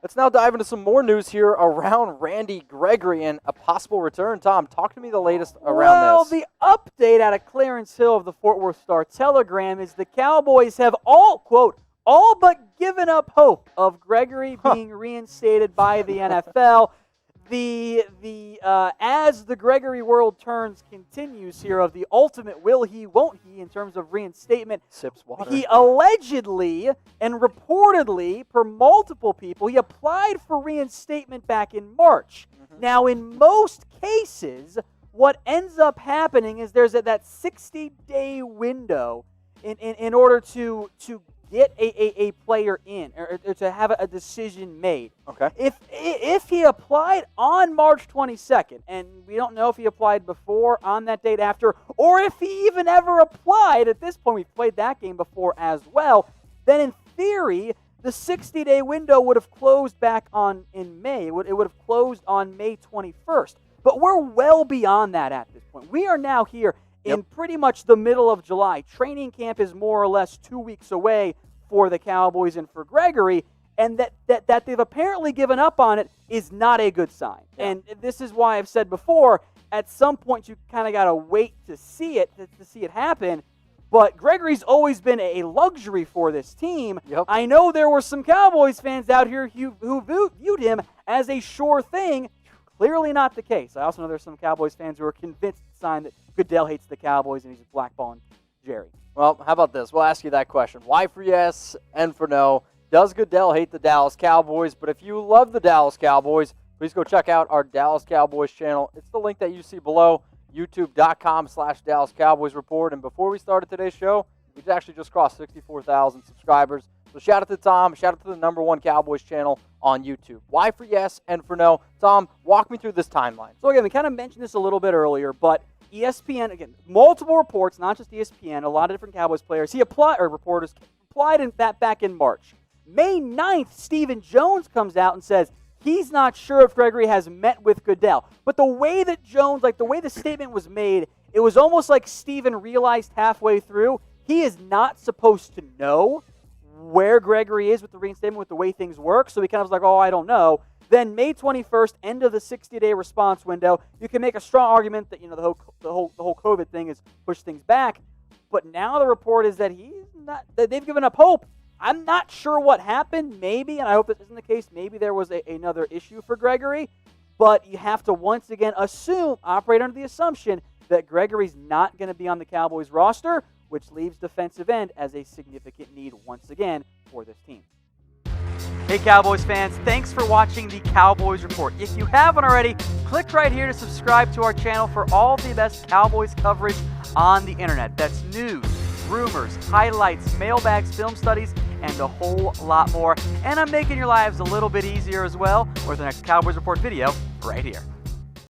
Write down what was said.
Let's now dive into some more news here around Randy Gregory and a possible return. Tom, talk to me the latest around this. Well, the update out of Clarence Hill of the Fort Worth Star-Telegram is the Cowboys have all but given up hope of Gregory being reinstated by the NFL. As the Gregory world turns continues here of the ultimate will he, won't he in terms of reinstatement. Sips water. He allegedly and reportedly, per multiple people, he applied for reinstatement back in March. Now, in most cases, what ends up happening is there's that 60-day window in order to get a player in or to have a decision made. Okay. If he applied on March 22nd, and we don't know if he applied before, on that date after, or if he even ever applied at this point, we've played that game before as well, then in theory, the 60-day window would have closed back in May. It would have closed on May 21st. But we're well beyond that at this point. We are now here in pretty much the middle of July. Training camp is more or less 2 weeks away for the Cowboys and for Gregory, and that they've apparently given up on it is not a good sign. Yeah. And this is why I've said before, at some point you kind of got to wait to see it happen. But Gregory's always been a luxury for this team. Yep. I know there were some Cowboys fans out here who viewed him as a sure thing. Clearly not the case. I also know there's some Cowboys fans who are convinced it's a sign that Goodell hates the Cowboys and he's blackballing Jerry. Well, how about this? We'll ask you that question. Why for yes and for no? Does Goodell hate the Dallas Cowboys? But if you love the Dallas Cowboys, please go check out our Dallas Cowboys channel. It's the link that you see below, youtube.com/Dallas Cowboys Report. And before we started today's show, we've actually just crossed 64,000 subscribers. So shout out to Tom. Shout out to the #1 Cowboys channel on YouTube. Why for yes and for no? Tom, walk me through this timeline. So again, we kind of mentioned this a little bit earlier, but ESPN, again, multiple reports, not just ESPN, a lot of different Cowboys players, reporters applied back in March. May 9th, Stephen Jones comes out and says he's not sure if Gregory has met with Goodell. But the way that Jones, the way the statement was made, it was almost like Stephen realized halfway through he is not supposed to know where Gregory is with the reinstatement, with the way things work. So he kind of was like, oh, I don't know. Then May 21st, end of the 60-day response window. You can make a strong argument that the whole COVID thing has pushed things back. But now the report is that that they've given up hope. I'm not sure what happened. Maybe, and I hope this isn't the case, maybe there was another issue for Gregory. But you have to once again operate under the assumption that Gregory's not going to be on the Cowboys roster, which leaves defensive end as a significant need once again for this team. Hey Cowboys fans, thanks for watching the Cowboys Report. If you haven't already, click right here to subscribe to our channel for all the best Cowboys coverage on the internet. That's news, rumors, highlights, mailbags, film studies, and a whole lot more. And I'm making your lives a little bit easier as well with the next Cowboys Report video right here.